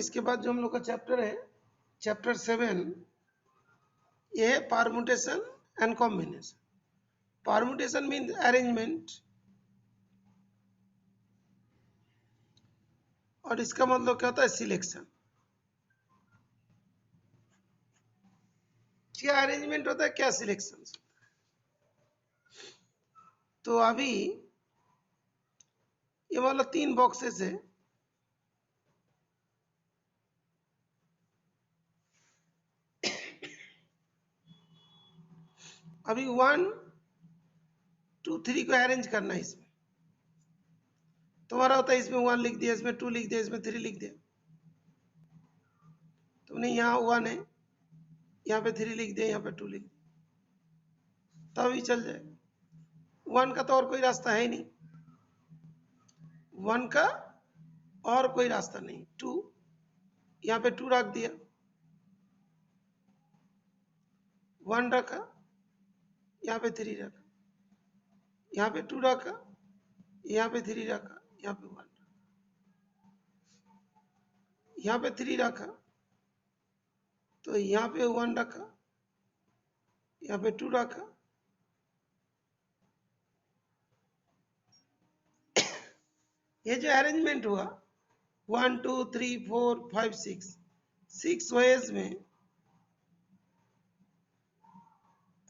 इसके बाद जो हम लोग का चैप्टर है चैप्टर 7, ये है permutation and combination. Permutation means arrangement और इसका मतलब क्या होता है सिलेक्शन। क्या अरेंजमेंट होता है, क्या सिलेक्शन होता है। तो अभी ये मतलब 3 बॉक्सेस है, अभी 1 2 3 को अरेंज करना है। इसमें तुम्हारा होता है इसमें 1 लिख दिया, इसमें 2 लिख दिया, इसमें 3 लिख दिया। तुमने यहाँ 1 है, यहाँ पे 3 लिख दिया, यहाँ पे 2 लिख दिया, तब ही चल जाएगा। 1 का तो और कोई रास्ता है नहीं, 1 का और कोई रास्ता नहीं। 2 यहाँ पे 2 रख दिया, 1 रखा, यहाँ पे 3 रखा, यहाँ पे 2 रखा, यहाँ पे 3 रखा, यहाँ पे 1 रखा, यहाँ पे 3 रखा, तो यहाँ पे 1 रखा, यहाँ पे 2 रखा, ये जो अरेंजमेंट हुआ 1 2 3 4 5 6 वेज में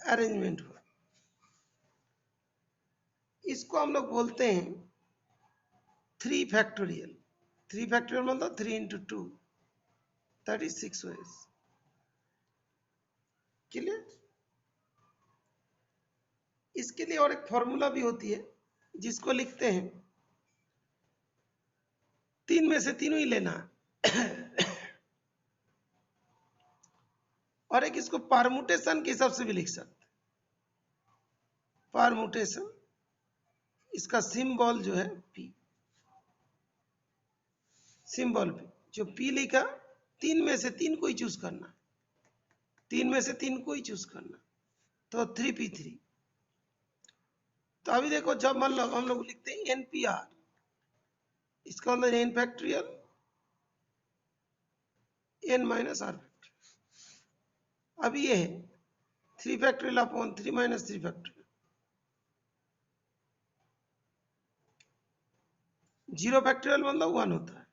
अरेंजमेंट हुआ। इसको हम लोग बोलते हैं 3 फैक्टोरियल। 3 फैक्टोरियल मतलब 3 into 2, that is 6 ways। Clear? इसके लिए और एक फॉर्मूला भी होती है जिसको लिखते हैं, 3 में से तीनों ही लेना और एक इसको परम्यूटेशन के हिसाब से भी लिख सकते। परम्यूटेशन, इसका सिंबल जो है P, सिंबल P, जो P लिखा 3 में से 3 को ही चूज करना, 3 में से 3 को ही चूज करना, तो 3p3। तो अभी देखो, जब मतलब हम लोग लिखते हैं NPR, इसका मतलब n factorial n minus r factorial. अब ये है 3 factorial upon 3 minus 3 factorial, 0 factorial मतलब 1 होता है,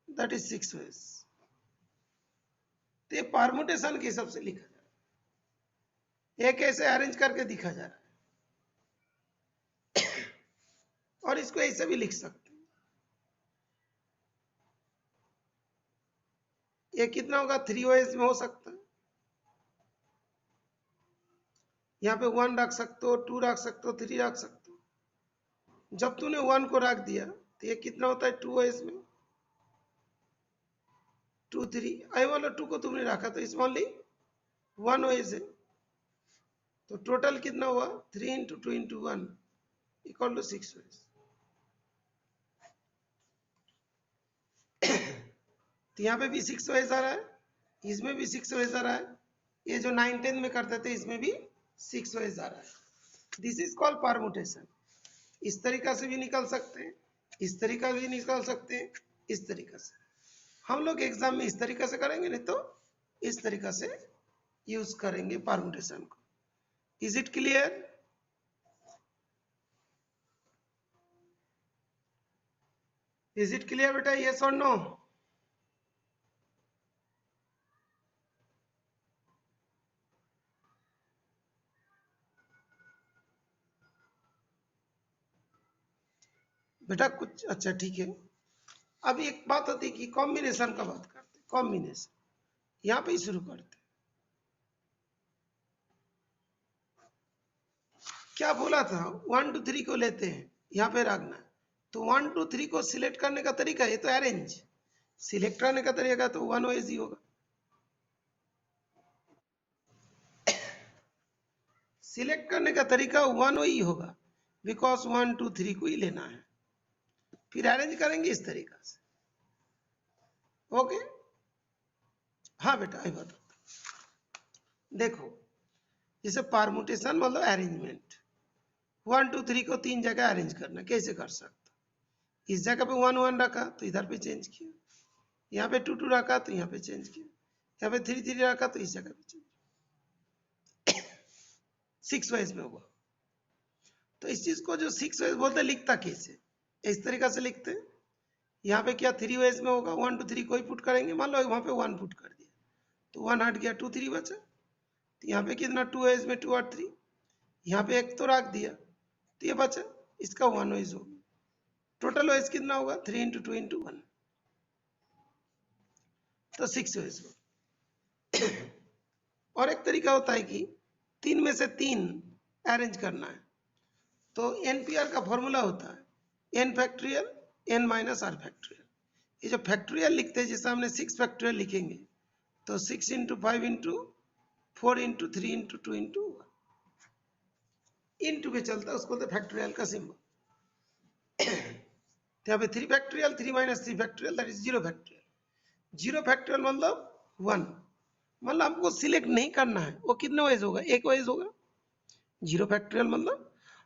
दैट इज 6 वेज। तो ये परम्यूटेशन के हिसाब से लिखा जा रहा है, एक ऐसे अरेंज करके दिखा जा रहा है, और इसको ऐसे भी लिख सकते हैं। ये कितना होगा, 3 वेज में हो सकता है। यहाँ पे 1 रख सकते हो, 2 रख सकते हो, 3 रख सकते हो। जब तूने 1 को रख दिया तो ये कितना होता है 2 वेज में, 2 3, आई वाला 2 को तुमने रखा तो इसमें ओनली 1 वेज है, तो टोटल कितना हुआ 3 into 2 into 1 इक्वल टू 6 वेज। तो यहाँ पे भी 6 वेज आ रहा है, इसमें भी 6 वेज आ रहा है, ये जो 9 10 में करते थे इसमें भी 6 वेज आ रहा है। This is called permutation. इस तरीका से भी निकल सकते हैं, इस तरीका भी निकल सकते हैं, इस तरीका से। हम लोग एग्जाम में इस तरीका से करेंगे, नहीं तो इस तरीका से यूज करेंगे परम्यूटेशन को। Is it clear? Is it clear बेटा, यस और नो? बेटा कुछ अच्छा ठीक है। अब एक बात होती है कि कॉम्बिनेशन का बात करते हैं, कॉम्बिनेशन यहां पे ही शुरू करते हैं। क्या बोला था, 1 2 3 को लेते हैं, यहाँ पे रखना है, तो 1 2 3 को सिलेक्ट करने का तरीका, ये तो अरेंज, सिलेक्ट करने का तरीका तो 1 वेज ही होगा। सिलेक्ट करने का तरीका 1 ही होगा, बिकॉज 1 2 3 को ही लेना है, फिर अरेंज करेंगे इस तरीका से। ओके हाँ बेटा ये बताता, देखो जैसे परम्यूटेशन मतलब अरेंजमेंट, 1 2 3 को 3 जगह अरेंज करना, कैसे कर सकते, इस जगह पे 1 1 रखा तो इधर पे चेंज किया, यहाँ पे 2 2 रखा तो यहाँ पे चेंज किया, यहाँ पे 3 3 रखा तो इस जगह पे चेंज, 6 वाइज में होगा। तो इस चीज को जो 6 वाइज बोलते हैं, लिखता कैसे, इस तरीका से लिखते हैं। यहाँ पे क्या 3 वाइज में होगा, 1 2 3 कोई पुट करेंगे, मान लो वहां पे 1 पुट कर दिया तो 1 हट गया, 2 3 बचा। तो यहाँ पे कितना 2 वाइज में 2 और 3, यहाँ पे एक तो रख दिया तो ये बचा, इसका 1 वाइज होगा। टोटल वाइज कितना होगा, 3 इंटू 2 इंटू 1, तो 6 वाइज होगा। और एक तरीका होता है कि 3 में से 3 अरेंज करना है, तो एनपीआर का फॉर्मूला होता है N factorial N minus R factorial. ये जो फैक्ट्रियल लिखते हैं, जैसे हमने 6 फैक्ट्रियल लिखेंगे तो 6 into 5 into 4 into 3 into 2 into 1, into के चलता है, उसको बोलते फैक्ट्रियल का सिंबल। तो यहाँ पे 3 factorial, 3 minus 3 factorial, that is 0 factorial. 0 factorial मतलब 1, मतलब हमको सिलेक्ट नहीं करना है वो कितने वाइज होगा, एक वाइज होगा। 0 फैक्ट्रियल मतलब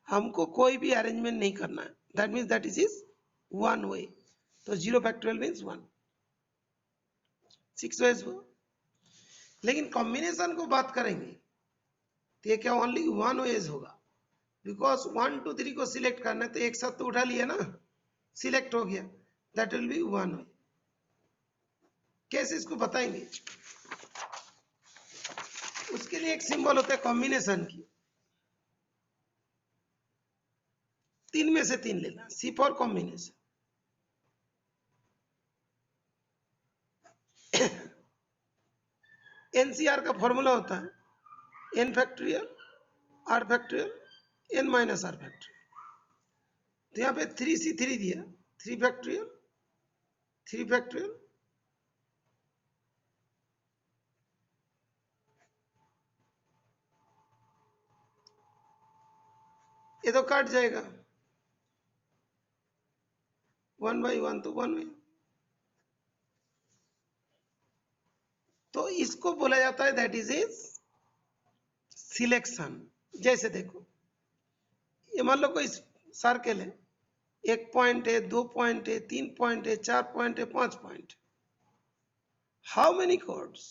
हमको कोई भी अरेंजमेंट नहीं करना है, दैट मीन्स दैट इज 1 वे। तो 0 फैक्ट्रियल मीन्स 1, 6 वाइज हुआ। लेकिन कॉम्बिनेशन को बात करेंगे तो ये क्या ओनली 1 वेज होगा, बिकॉज 1 2 3 को सिलेक्ट करना है तो एक साथ तो उठा लिया ना, सिलेक्ट हो गया, दैट विल बी 1 वे। कैसे इसको बताएंगे, उसके लिए एक सिंबल होता है कॉम्बिनेशन की, 3 में से 3 लेना, सी फॉर कॉम्बिनेशन। एनसीआर का फॉर्मूला होता है N factorial R factorial N minus R factorial. तो यहाँ पे 3C3 दिया, 3 फैक्ट्रियल 3 फैक्ट्रियल, ये तो काट जाएगा 1 बाई 1 तो 1 में, तो इसको बोला जाता है दैट इज सिलेक्शन। जैसे देखो, ये मान लो कोई सर्कल है, 1 पॉइंट है, 2 पॉइंट है, 3 पॉइंट है, 4 पॉइंट है, 5 point. How many chords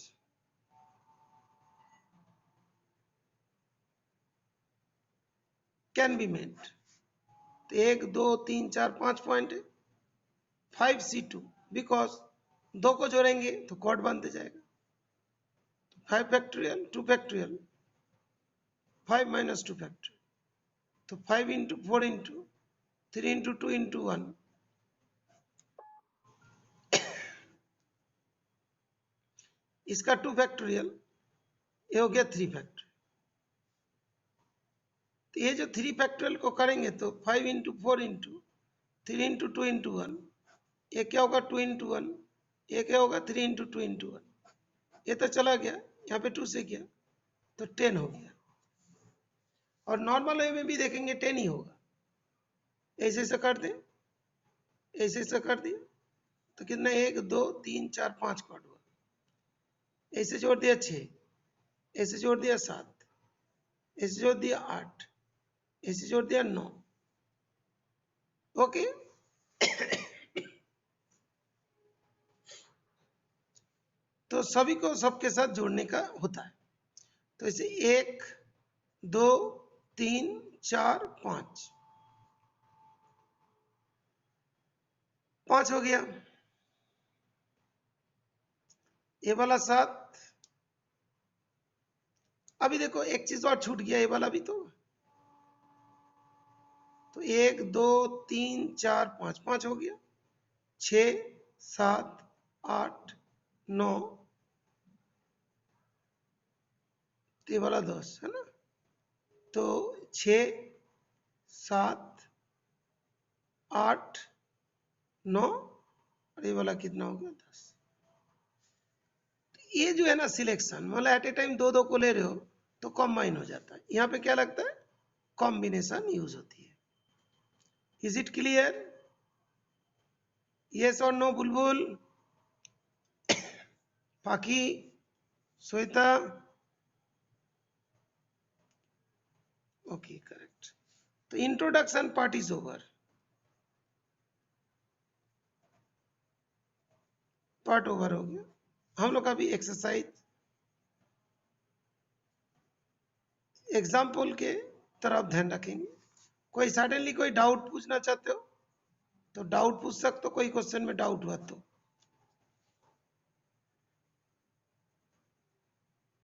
can be made, तो 1 2 3 4 5 पॉइंट है, 5C2, बिकॉज 2 को जोड़ेंगे तो कॉर्ड बनते जाएगा, 5 फैक्ट्रियल 2 फैक्ट्रियल 5 माइनस 2 फैक्ट्रियल, तो 5 इंटू 4 इंटू 3 इंटू 2 इंटू 1, इसका 2 फैक्ट्रियल, ये हो गया 3 फैक्ट्रियल। तो ये जो 3 फैक्ट्रियल को करेंगे तो 5 इंटू 4 इंटू 3 इंटू 2 इंटू 1, ये क्या होगा 2 इंटू 1, ये क्या होगा 3 इंटू 2 इंटू 1, ये तो चला गया, यहाँ पे 2 से किया तो 10 हो गया। और नॉर्मल वे में भी देखेंगे 10 ही होगा, ऐसे ऐसे कर दें, ऐसे ऐसे कर दिया तो कितना 1 2 3 4 5 कॉर्ड हुआ, ऐसे जोड़ दिया 6, ऐसे जोड़ दिया 7, ऐसे जोड़ दिया 8, ऐसे जोड़ दिया 9, ओके। तो सभी को सबके साथ जोड़ने का होता है, तो इसे 1 2 3 4 5, 5 हो गया, ये वाला 7। अभी देखो एक चीज और छूट गया, ये वाला भी तो 1 2 3 4 5, 5 हो गया, 6 7 8 9, ये वाला 10 है ना, तो 6 7 8 9 और ये वाला कितना हो गया 10। ये जो है ना सिलेक्शन, मतलब एट ए टाइम 2 2 को ले रहे हो तो कॉम्बाइन हो जाता है, यहाँ पे क्या लगता है कॉम्बिनेशन यूज होती है। इज इट क्लियर, यस और नो बुलबुल, पाखी, श्वेता, ओके करेक्ट। तो introduction part is over. Part over हो गया। हम लोग अभी एक्सरसाइज एग्जाम्पल के तरफ ध्यान रखेंगे। कोई सडनली कोई डाउट पूछना चाहते हो तो डाउट पूछ सकते हो, कोई क्वेश्चन में डाउट हुआ तो।